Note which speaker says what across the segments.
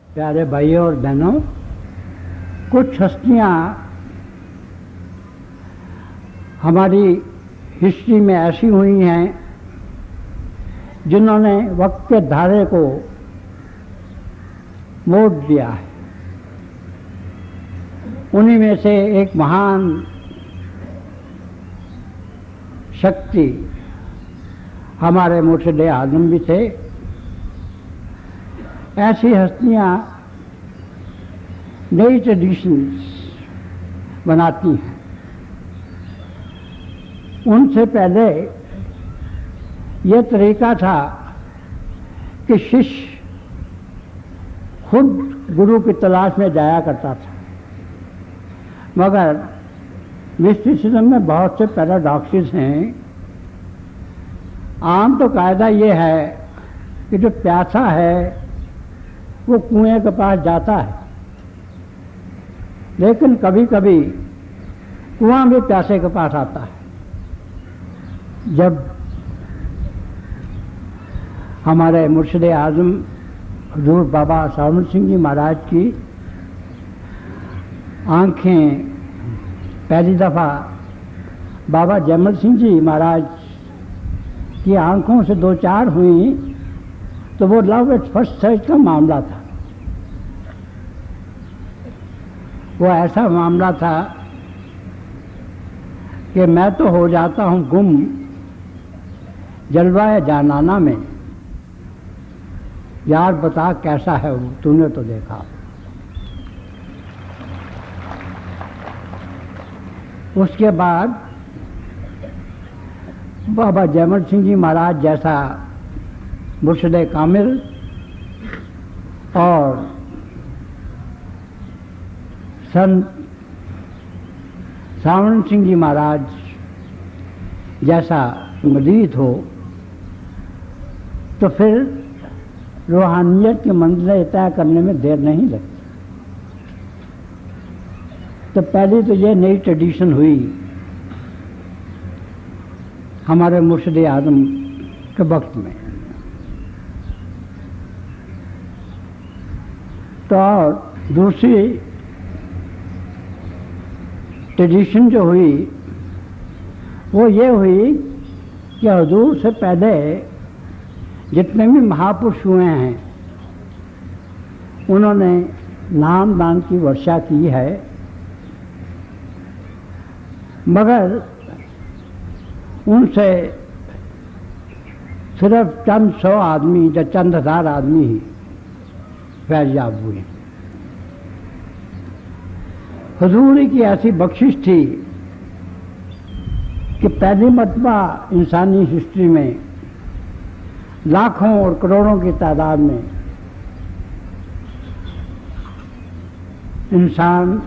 Speaker 1: प्यारे भाइयों और बहनों, कुछ हस्तियां हमारी हिस्ट्री में ऐसी हुई हैं जिन्होंने वक्त के धारे को मोड़ दिया है। उन्हीं में से एक महान शक्ति हमारे मुर्शिद आज़म भी थे। ऐसी हस्तियां नई ट्रेडिशंस बनाती हैं। उनसे पहले यह तरीका था कि शिष्य खुद गुरु की तलाश में जाया करता था, मगर मिस्टिसिज्म में बहुत से पैराडॉक्सेस हैं। आम तो कायदा ये है कि जो प्यासा है वो कुएं के पास जाता है, लेकिन कभी कभी कुआं भी प्यासे के पास आता है। जब हमारे मुर्शिद आज़म हजूर बाबा सावन सिंह जी महाराज की आंखें पहली दफ़ा बाबा जयमल सिंह जी महाराज की आंखों से दो चार हुई, तो वो लव एट फर्स्ट साइट का मामला था। वो ऐसा मामला था कि मैं तो हो जाता हूँ गुम जलवाए जानाना में, यार बता कैसा है वो, तूने तो देखा। उसके बाद बाबा जयमल सिंह जी महाराज जैसा मुर्शिद कामिल और संत सावन सिंह जी महाराज जैसा मुरीद हो, तो फिर रूहानियत की मंजिलें तय करने में देर नहीं लगती। तो पहली तो ये नई ट्रेडिशन हुई हमारे मुर्शिद आज़म के वक्त में। तो और दूसरी ट्रेडिशन जो हुई वो ये हुई कि हुजूर से पहले जितने भी महापुरुष हुए हैं उन्होंने नाम दान की वर्षा की है, मगर उनसे सिर्फ चंद सौ आदमी या चंद हज़ार आदमी ही फैज़याब हुए। हुजूर की ऐसी बख्शिश थी कि पहली मर्तबा इंसानी हिस्ट्री में लाखों और करोड़ों की तादाद में इंसान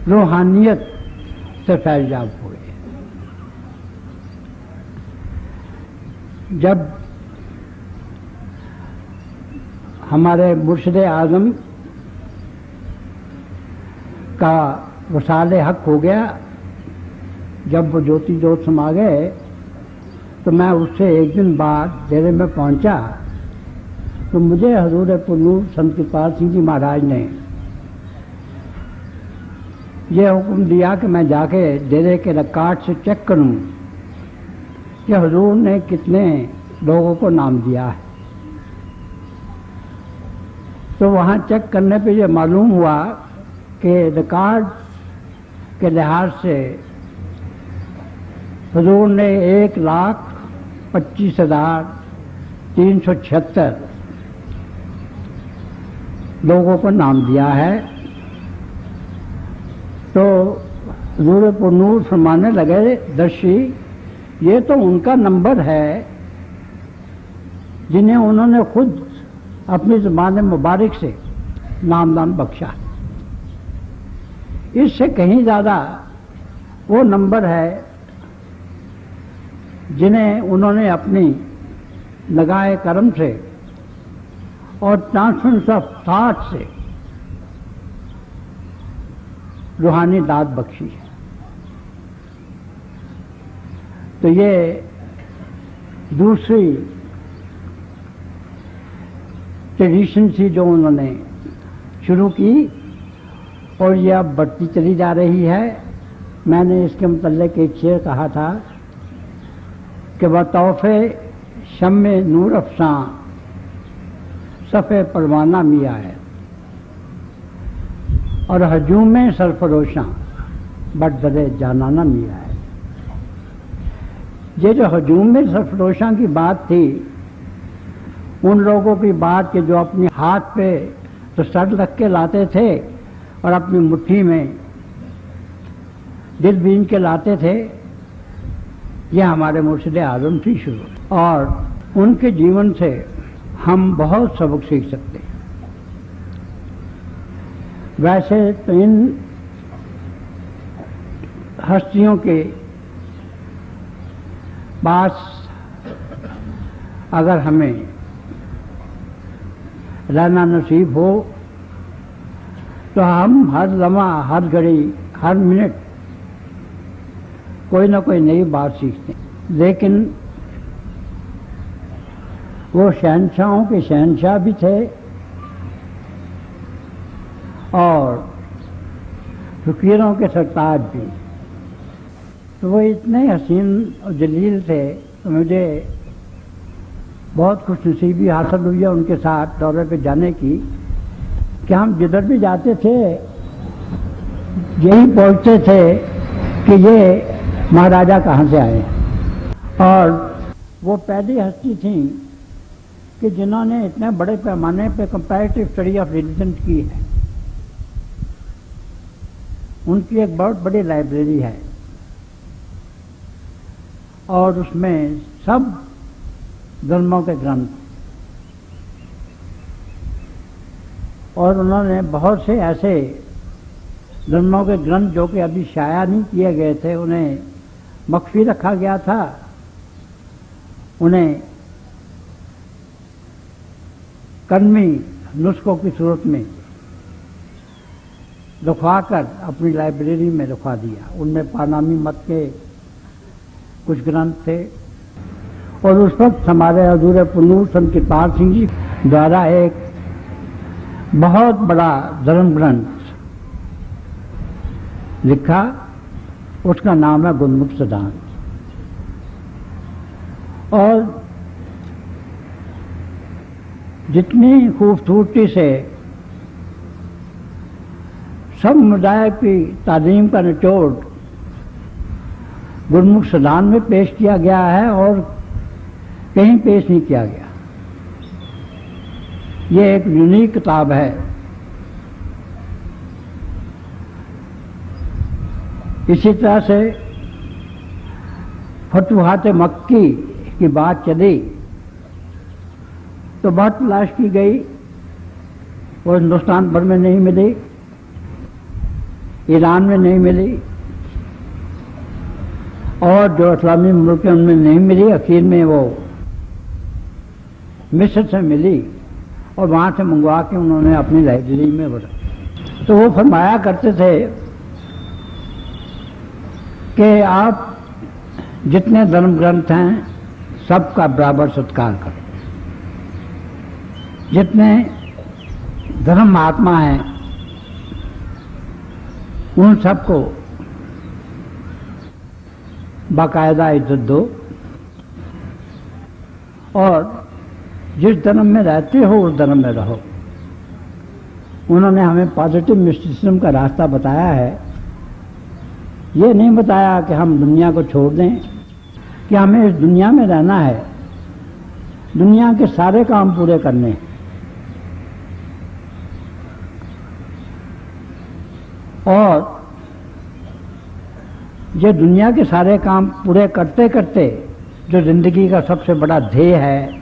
Speaker 1: रूहानियत से फैज़याब हुए। जब हमारे मुर्शिद आज़म का वसाले हक हो गया, जब वो ज्योति जोत समा गए, तो मैं उससे एक दिन बाद डेरे में पहुंचा, तो मुझे हजूर पुरनूर संत कृपाल सिंह जी महाराज ने यह हुक्म दिया कि मैं जाके डेरे के रिकॉर्ड से चेक करूं कि हजूर ने कितने लोगों को नाम दिया है। तो वहाँ चेक करने पे ये मालूम हुआ कि रिकॉर्ड के लिहाज से हुजूर ने 1,25,376 लोगों को नाम दिया है। तो हुजूर पुरनूर फरमाने लगे, दर्शी ये तो उनका नंबर है जिन्हें उन्होंने खुद अपनी ज़बान मुबारक से नामदान बख्शा। इससे कहीं ज़्यादा वो नंबर है जिन्हें उन्होंने अपनी लगाए करम से और ट्रांसफरेंस ऑफ थॉट से रूहानी दाद बख्शी है। तो ये दूसरी ट्रेडिशन थी जो उन्होंने शुरू की और यह अब बढ़ती चली जा रही है। मैंने इसके मुतल्लिक़ एक शेर कहा था कि बतौफ़े शम्मे नूर अफ़सां सफ़े परवाना मिया है और हजूम सरफरोशां बदरे जानाना मिया है। ये जो हजूम सरफरोशां की बात थी, उन लोगों की बात कि जो अपने हाथ पे तो सर रख के लाते थे और अपनी मुट्ठी में दिल बीन के लाते थे, यह हमारे मुर्शिद आज़म थी शुरू, और उनके जीवन से हम बहुत सबक सीख सकते हैं। वैसे तो इन हस्तियों के पास अगर हमें रहना नसीब हो तो हम हर लम्हा, हर घड़ी, हर मिनट कोई ना कोई नई बात सीखते हैं। लेकिन वो शहंशाहों के शहंशाह भी थे और फ़कीरों के सरताज भी। तो वो इतने हसीन और जलील थे तो मुझे बहुत खुशनसीबी हासिल हुई है उनके साथ दौरे पे जाने की कि हम जिधर भी जाते थे यही पूछते थे कि ये महाराजा कहाँ से आए हैं। और वो पहली हस्ती थी कि जिन्होंने इतने बड़े पैमाने पे कंपैरेटिव स्टडी ऑफ रिलीजन की है। उनकी एक बहुत बड़ी लाइब्रेरी है और उसमें सब धर्मों के ग्रंथ, और उन्होंने बहुत से ऐसे धर्मों के ग्रंथ जो कि अभी शाया नहीं किए गए थे, उन्हें मख्फी रखा गया था, उन्हें कलमी नुस्खों की सूरत में लिखवाकर अपनी लाइब्रेरी में रखवा दिया। उनमें पानामी मत के कुछ ग्रंथ थे और उस वक्त हमारे हजूर पुनूर संत कृपाल सिंह जी द्वारा एक बहुत बड़ा धर्म ग्रंथ लिखा, उसका नाम है गुरमुख सिद्धांत। और जितनी खूबसूरती से सब समुदाय की तालीम का निचोड़ गुरमुख सिद्धांत में पेश किया गया है और कहीं पेश नहीं किया गया। ये एक यूनिक किताब है। इसी तरह से फतुहात मक्की की बात चली तो बहुत तलाश की गई और हिंदुस्तान भर में नहीं मिली, ईरान में नहीं मिली और जो इस्लामी मुल्क हैं उनमें नहीं मिली। आखिर में वो मिस्र से मिली और वहाँ से मंगवा के उन्होंने अपनी लाइब्रेरी में भरा। तो वो फरमाया करते थे कि आप जितने धर्म ग्रंथ हैं सबका बराबर सत्कार करो, जितने धर्म महात्मा हैं उन सबको बाकायदा इज्जत दो और जिस धर्म में रहते हो उस धर्म में रहो। उन्होंने हमें पॉजिटिव मिस्टिसिज्म का रास्ता बताया है। ये नहीं बताया कि हम दुनिया को छोड़ दें, कि हमें इस दुनिया में रहना है, दुनिया के सारे काम पूरे करने हैं। और ये दुनिया के सारे काम पूरे करते करते जो जिंदगी का सबसे बड़ा ध्येय है,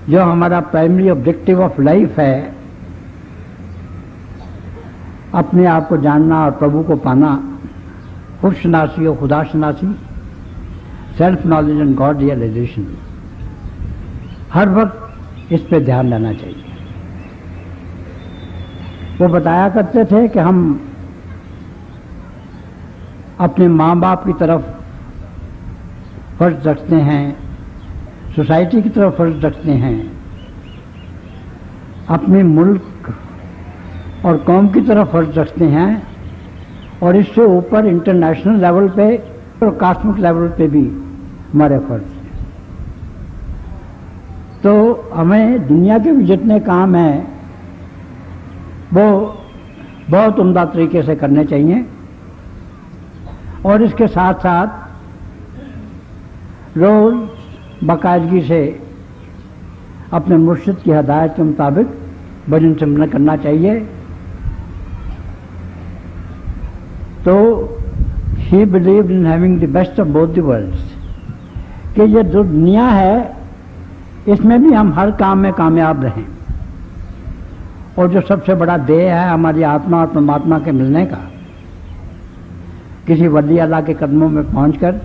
Speaker 1: जो हमारा प्राइमरी ऑब्जेक्टिव ऑफ लाइफ है, अपने आप को जानना और प्रभु को पाना, खुद शनासी और खुदा शनासी, self knowledge and God realisation, हर वक्त इस पे ध्यान देना चाहिए। वो बताया करते थे कि हम अपने माँ बाप की तरफ फर्ज रखते हैं, सोसाइटी की तरफ फर्ज रखते हैं, अपने मुल्क और कौम की तरफ फर्ज रखते हैं और इससे ऊपर इंटरनेशनल लेवल पे और कॉस्मिक लेवल पे भी हमारे फर्ज हैं। तो हमें दुनिया के भी जितने काम हैं वो बहुत उम्दा तरीके से करने चाहिए और इसके साथ साथ रोज बाकायदगी से अपने मुर्शिद की हदायत के मुताबिक भजन सिमरन करना चाहिए। तो he believed in having the best of both the worlds, कि ये जो दुनिया है इसमें भी हम हर काम में कामयाब रहें और जो सबसे बड़ा ध्येय है हमारी आत्मा और परमात्मा के मिलने का, किसी वली अल्लाह के कदमों में पहुंचकर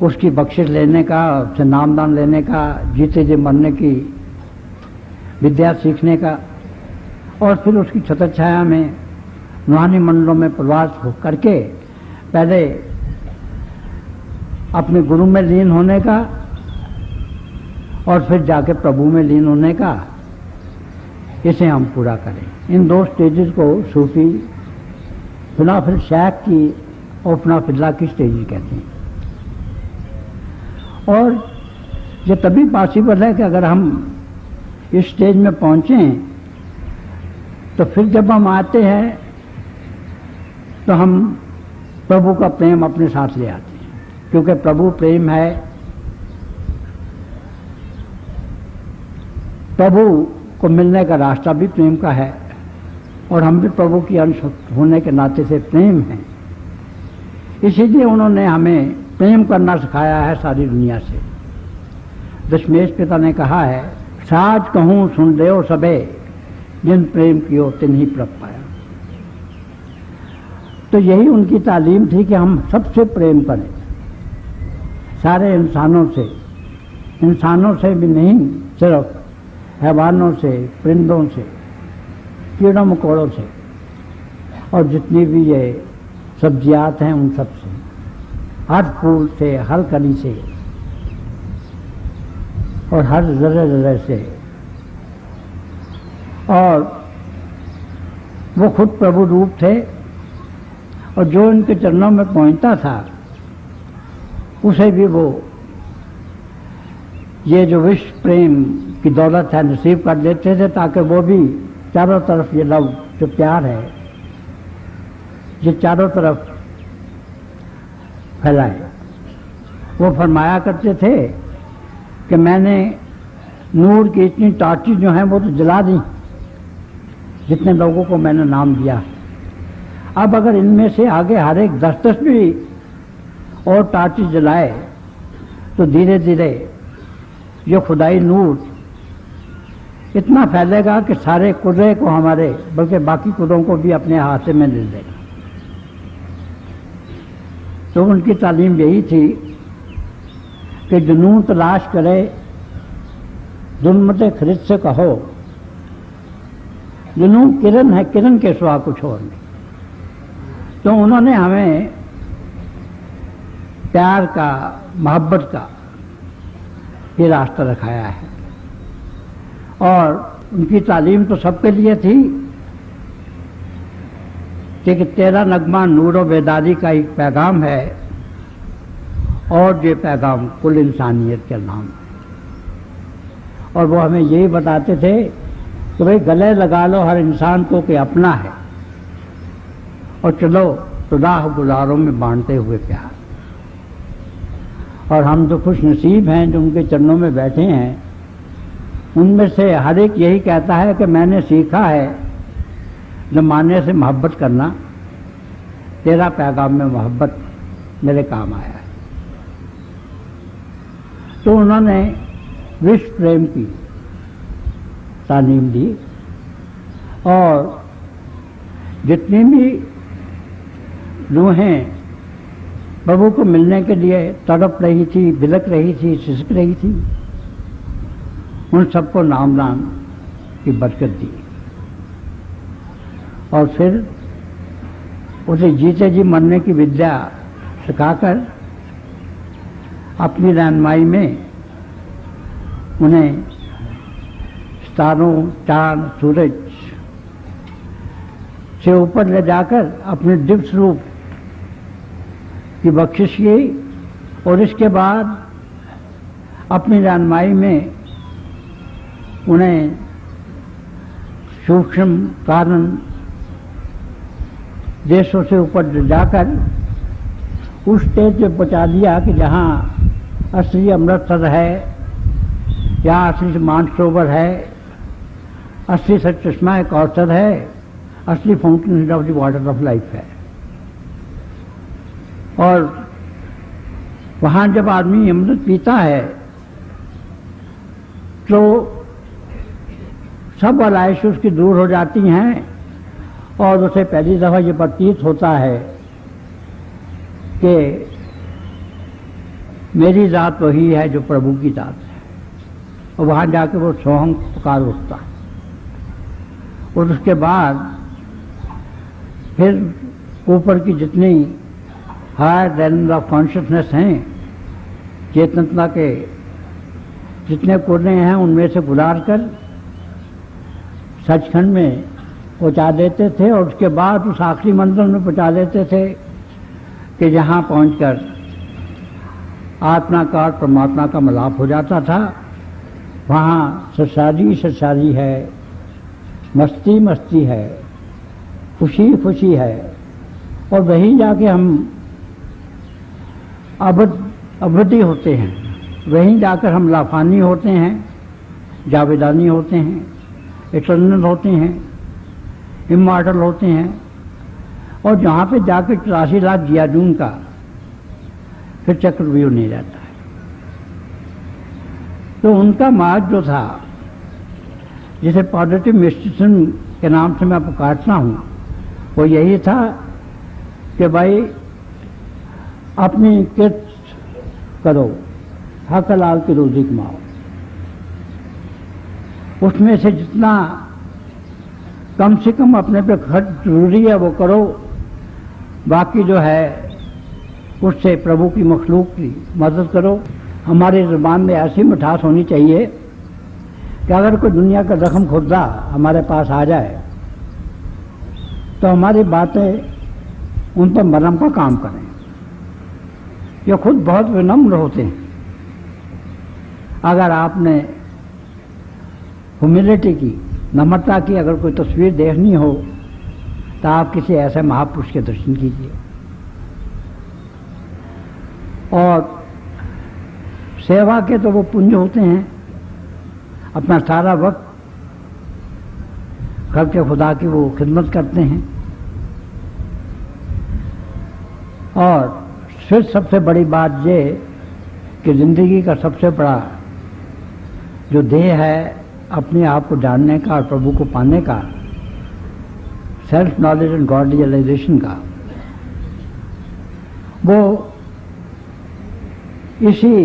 Speaker 1: उसकी बख्शिश लेने का, उससे नामदान लेने का, जीते जी मरने की विद्या सीखने का और फिर उसकी छत्र छाया में रूहानी मंडलों में प्रवास करके पहले अपने गुरु में लीन होने का और फिर जाके प्रभु में लीन होने का, इसे हम पूरा करें। इन दो स्टेजेस को सूफी फिलाफिल शेख की और फिलाफिल्ला की स्टेज कहते हैं। और ये तभी पॉसिबल है कि अगर हम इस स्टेज में पहुंचें तो फिर जब हम आते हैं तो हम प्रभु का प्रेम अपने साथ ले आते हैं, क्योंकि प्रभु प्रेम है। प्रभु को मिलने का रास्ता भी प्रेम का है और हम भी प्रभु की अंश होने के नाते से प्रेम हैं। इसीलिए उन्होंने हमें प्रेम करना सिखाया है सारी दुनिया से। दशमेश पिता ने कहा है, साज कहूं सुन देओ सबे, जिन प्रेम कियो तिन्हीं प्रभ पाया। तो यही उनकी तालीम थी कि हम सबसे प्रेम करें, सारे इंसानों से भी नहीं, सिर्फ हैवानों से, परिंदों से, कीड़ों मकोड़ों से और जितनी भी ये सब्जियात हैं उन सब से, हर फूल से, हर कली से और हर जर्रे जर्रे से। और वो खुद प्रभु रूप थे और जो इनके चरणों में पहुंचता था उसे भी वो ये जो विश्व प्रेम की दौलत है नसीब कर देते थे, ताकि वो भी चारों तरफ ये लव जो प्यार है ये चारों तरफ फैलाए। वो फरमाया करते थे कि मैंने नूर की इतनी टार्चें जो हैं वो तो जला दी जितने लोगों को मैंने नाम दिया। अब अगर इनमें से आगे हर एक 10-10 भी और टार्चें जलाए तो धीरे धीरे ये खुदाई नूर इतना फैलेगा कि सारे कुर्रे को हमारे, बल्कि बाकी कुर्रों को भी अपने हाथ में ले लेगा। तो उनकी तालीम यही थी कि जुनून तलाश करे, जुल्मत खरीद से कहो, जुनून किरण है, किरण के सिवा कुछ और नहीं। तो उन्होंने हमें प्यार का, मोहब्बत का ये रास्ता रखाया है। और उनकी तालीम तो सबके लिए थी कि तेरा नगमा नूर बेदारी का एक पैगाम है और ये पैगाम कुल इंसानियत के नाम है। और वो हमें यही बताते थे कि भाई गले लगा लो हर इंसान को कि अपना है और चलो तो राह गुजारों में बांटते हुए प्यार। और हम जो खुश नसीब हैं जो उनके चरणों में बैठे हैं, उनमें से हर एक यही कहता है कि मैंने सीखा है ज़माने से मोहब्बत करना, तेरा पैगाम में मोहब्बत मेरे काम आया है। तो उन्होंने विश्व प्रेम की तालीम दी और जितनी भी रूहें प्रभु को मिलने के लिए तड़प रही थी, बिलक रही थी, सिसक रही थी, उन सबको नामदान की बरकत दी। और फिर उसे जीते जी मरने की विद्या सिखाकर अपनी रहनुमाई में उन्हें तारों, चांद, सूरज से ऊपर ले जाकर अपने दिव्य स्वरूप की बख्शिश की और इसके बाद अपनी जानमाई में उन्हें सूक्ष्म कारण देशों से ऊपर ले जाकर उस स्टेज पे पहुंचा दिया कि जहाँ असली अमृतसर है, जहाँ असली मानसरोवर है, असली सचश्मा कौशल है, असली fountain of the water of life है। और वहाँ जब आदमी अमृत पीता है तो सब बलाएं उसकी दूर हो जाती हैं और उसे पहली दफा ये प्रतीत होता है कि मेरी जात वही है जो प्रभु की जात है। और वहाँ जाके वो सोहम पुकार उठता है और उसके बाद फिर ऊपर की जितनी हायर लेवल ऑफ कॉन्शियसनेस हैं, चेतनता के जितने कोने हैं उनमें से गुजार कर सचखंड में पहुंचा देते थे और उसके बाद उस आखिरी मंजिल में पहुंचा देते थे कि जहाँ पहुंचकर आत्मा का और परमात्मा का मिलाप हो जाता था। वहाँ सच्चाई सच्चाई है, मस्ती मस्ती है, खुशी खुशी है और वहीं जाके हम अवधि होते हैं, वहीं जाकर हम लाफानी होते हैं, जावेदानी होते हैं, इटर्नल होते हैं, इमॉर्टल होते हैं। और जहाँ पे जाकर 84 लाख जियाजून का फिर चक्रव्यूह नहीं रहता है। तो उनका मार्ग जो था, जिसे पॉजिटिव मिस्टिसिज्म के नाम से मैं पुकारता हूँ, वो यही था कि भाई अपनी कित करो, हक हलाल की रोजी कमाओ, उसमें से जितना कम से कम अपने पे खर्च जरूरी है वो करो, बाकी जो है उससे प्रभु की मखलूक की मदद करो। हमारी ज़ुबान में ऐसी मिठास होनी चाहिए कि अगर कोई दुनिया का जख्म खुर्दा हमारे पास आ जाए तो हमारी बातें उन पर मरहम का काम करें। ये खुद बहुत विनम्र होते हैं। अगर आपने ह्यूमिलिटी की, नम्रता की अगर कोई तस्वीर देखनी हो तो आप किसी ऐसे महापुरुष के दर्शन कीजिए। और सेवा के तो वो पुंज होते हैं, अपना सारा वक्त घर के खुदा की वो खिदमत करते हैं। और फिर सबसे बड़ी बात ये कि जिंदगी का सबसे बड़ा जो ध्येय है अपने आप को जानने का और प्रभु को पाने का, self knowledge and God realization का, वो इसी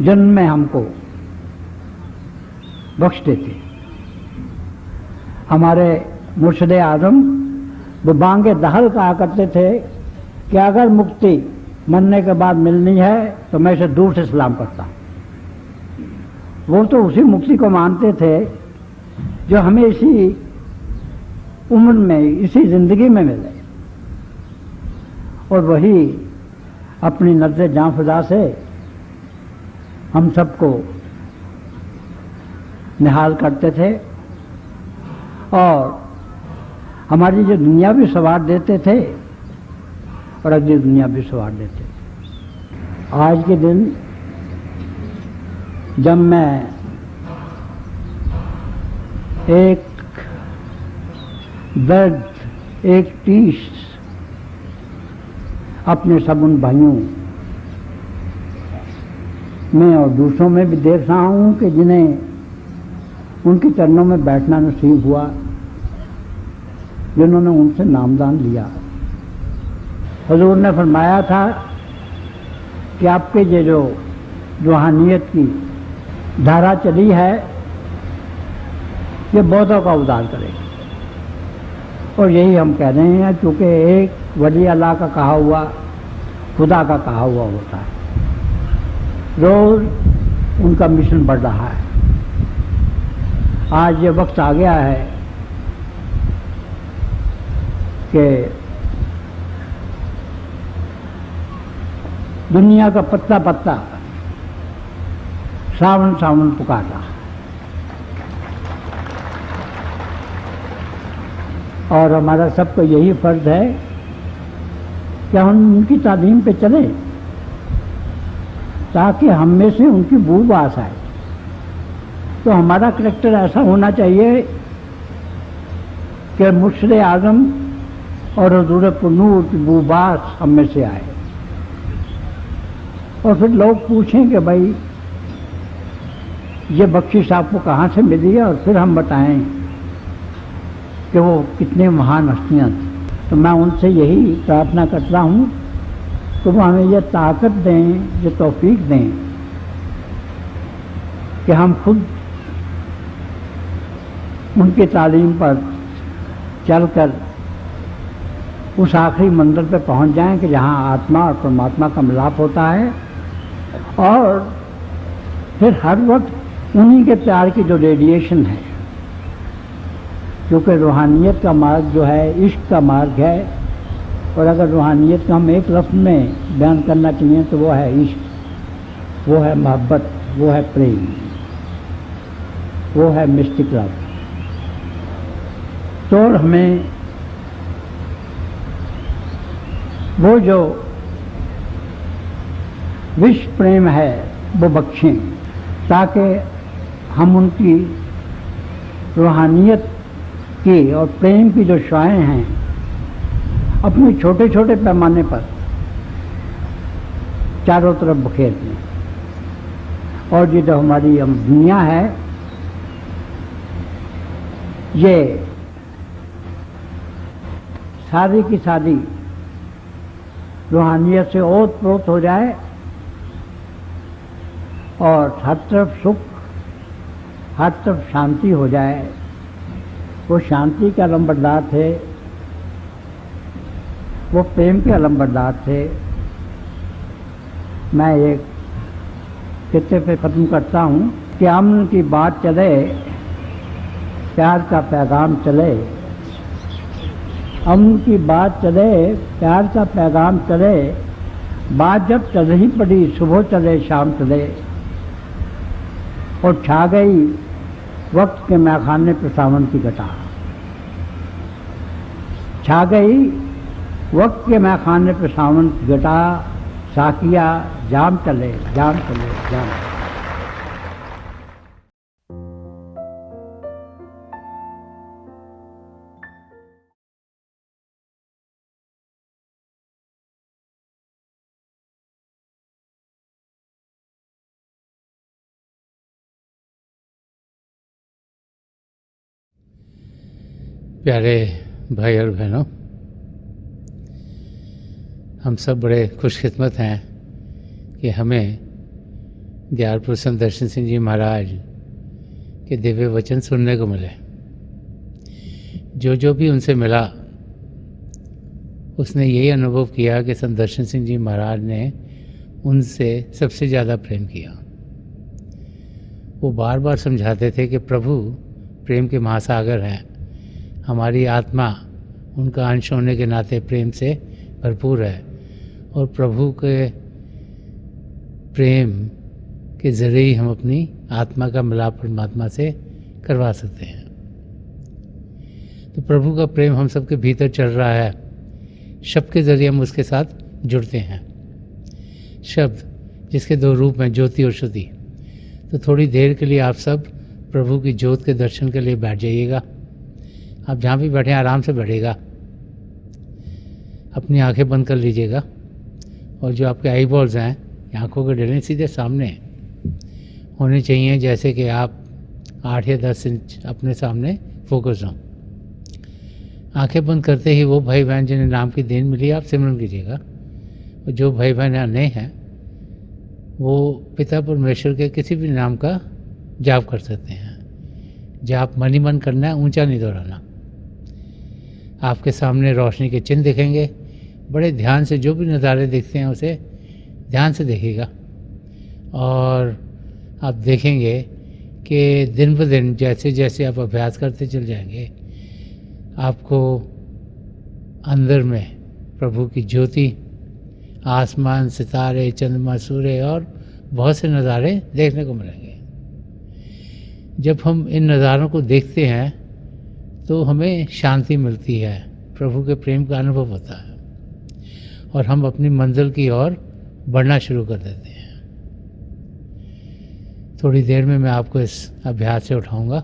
Speaker 1: जन्म में हमको बख्श देते। हमारे मुर्शिद आजम वो बांगे दहल कहा करते थे कि अगर मुक्ति मरने के बाद मिलनी है तो मैं इसे दूर से सलाम करता। वो तो उसी मुक्ति को मानते थे जो हमें इसी उम्र में, इसी जिंदगी में मिले। और वही अपनी नज़र जां फिजा से हम सबको निहाल करते थे और हमारी जो दुनिया भी सवार देते थे और अगली दुनिया भी सवार देते थे। आज के दिन जब मैं एक दर्द, एक टीस अपने सब उन भाइयों में और दूसरों में भी देख रहा हूं कि जिन्हें उनके चरणों में बैठना नसीब हुआ, जिन्होंने उनसे नामदान लिया। हुजूर ने फरमाया था कि आपके ये जो रूहानियत की धारा चली है ये बहुतों का उद्धार करेगी। और यही हम कह रहे हैं, क्योंकि एक वली अल्लाह का कहा हुआ खुदा का कहा हुआ होता है। रोज उनका मिशन बढ़ रहा है। आज ये वक्त आ गया है कि दुनिया का पत्ता पत्ता सावन सावन पुकारा, और हमारा सबको यही फर्ज है कि हम उनकी तालीम पे चले ताकि हम में से उनकी बू बास आए। तो हमारा करैक्टर ऐसा होना चाहिए कि मुर्शिद आज़म और हुज़ूर पुरनूर की बू बास हम में से आए, और फिर लोग पूछें कि भाई ये बख्शिश आपको कहाँ से मिली है, और फिर हम बताएं कि वो कितने महान हस्तियाँ थी। तो मैं उनसे यही प्रार्थना करता हूँ कि वो हमें ये ताकत दें, ये तौफीक दें कि हम खुद उनकी तालीम पर चलकर उस आखिरी मंजिल पर पहुँच जाएं कि जहाँ आत्मा और परमात्मा का मिलाप होता है, और फिर हर वक्त उन्हीं के प्यार की जो रेडिएशन है, क्योंकि रूहानियत का मार्ग जो है इश्क का मार्ग है, और अगर रूहानियत का हम एक लफ्ज़ में बयान करना चाहिए तो वो है इश्क, वो है मोहब्बत, वो है प्रेम, वो है मिस्टिक लव। तो हमें वो जो विश्व प्रेम है वो बख्शें, ताकि हम उनकी रूहानियत की और प्रेम की जो शुआएं हैं अपने छोटे छोटे पैमाने पर चारों तरफ बखेर दें। और ये जो हमारी दुनिया है ये सारी की सारी रूहानियत से ओत प्रोत हो जाए, और हर तरफ सुख, हर तरफ शांति हो जाए। वो शांति के अलंबरदार थे, वो प्रेम के अलंबरदार थे। मैं एक किस्से पे ख़त्म करता हूँ कि अमन की बात चले, प्यार का पैगाम चले, अमन की बात चले, प्यार का पैगाम चले, बात जब चल ही पड़ी, सुबह चले शाम चले, और छा गई वक्त के मैखाने पे सावन की घटा। छा गई वक्त के मैखाने पे सावन की घटा, साकिया जाम चले, जाम चले, जाम चले।
Speaker 2: प्यारे भाई और बहनों, हम सब बड़े खुशकिस्मत हैं कि हमें दियारपुर संत दर्शन सिंह जी महाराज के दिव्य वचन सुनने को मिले। जो भी उनसे मिला उसने यही अनुभव किया कि संत दर्शन सिंह जी महाराज ने उनसे सबसे ज़्यादा प्रेम किया। वो बार बार समझाते थे कि प्रभु प्रेम के महासागर हैं, हमारी आत्मा उनका अंश होने के नाते प्रेम से भरपूर है, और प्रभु के प्रेम के ज़रिए ही हम अपनी आत्मा का मिलाप परमात्मा से करवा सकते हैं। तो प्रभु का प्रेम हम सबके भीतर चल रहा है, शब्द के ज़रिए हम उसके साथ जुड़ते हैं। शब्द जिसके दो रूप हैं, ज्योति और श्रुति। तो थोड़ी देर के लिए आप सब प्रभु की ज्योत के दर्शन के लिए बैठ जाइएगा। आप जहाँ भी बैठे आराम से बैठेगा, अपनी आंखें बंद कर लीजिएगा, और जो आपके आई बॉल्स हैं आँखों के डले सीधे सामने होने चाहिए, जैसे कि आप 8 या 10 इंच अपने सामने फोकस हों। आंखें बंद करते ही वो भाई बहन जिन्हें नाम की देन मिली आप सिमरन कीजिएगा, और जो भाई बहन यहाँ नए हैं वो पिता परमेश्वर के किसी भी नाम का जाप कर सकते हैं। जाप मन ही मन करना है, ऊंचा नहीं दोहराना। आपके सामने रोशनी के चिन्ह दिखेंगे, बड़े ध्यान से जो भी नज़ारे दिखते हैं उसे ध्यान से देखिएगा, और आप देखेंगे कि दिन ब दिन जैसे जैसे आप अभ्यास करते चल जाएंगे, आपको अंदर में प्रभु की ज्योति, आसमान, सितारे, चंद्रमा, सूर्य और बहुत से नज़ारे देखने को मिलेंगे। जब हम इन नज़ारों को देखते हैं तो हमें शांति मिलती है, प्रभु के प्रेम का अनुभव होता है और हम अपनी मंजिल की ओर बढ़ना शुरू कर देते हैं। थोड़ी देर में मैं आपको इस अभ्यास से उठाऊंगा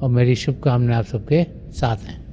Speaker 2: और मेरी शुभकामनाएं आप सबके साथ हैं।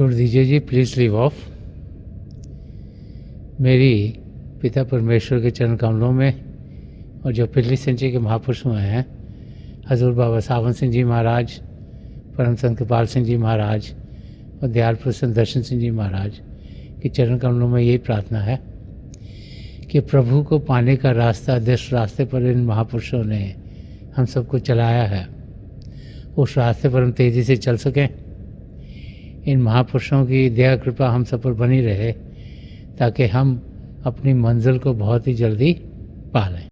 Speaker 2: छोड़ दीजिए जी, प्लीज़ लीव ऑफ। मेरी पिता परमेश्वर के चरण कमलों में और जो पिछली संचय के महापुरुष हुए हैं, हजूर बाबा सावन सिंह जी महाराज, परम संत कृपाल सिंह जी महाराज और दयाल प्रसन्न दर्शन सिंह जी महाराज के चरण कमलों में यही प्रार्थना है कि प्रभु को पाने का रास्ता, जिस रास्ते पर इन महापुरुषों ने हम सबको चलाया है, उस रास्ते पर हम तेज़ी से चल सकें। इन महापुरुषों की दया कृपा हम सब पर बनी रहे ताकि हम अपनी मंजिल को बहुत ही जल्दी पा लें।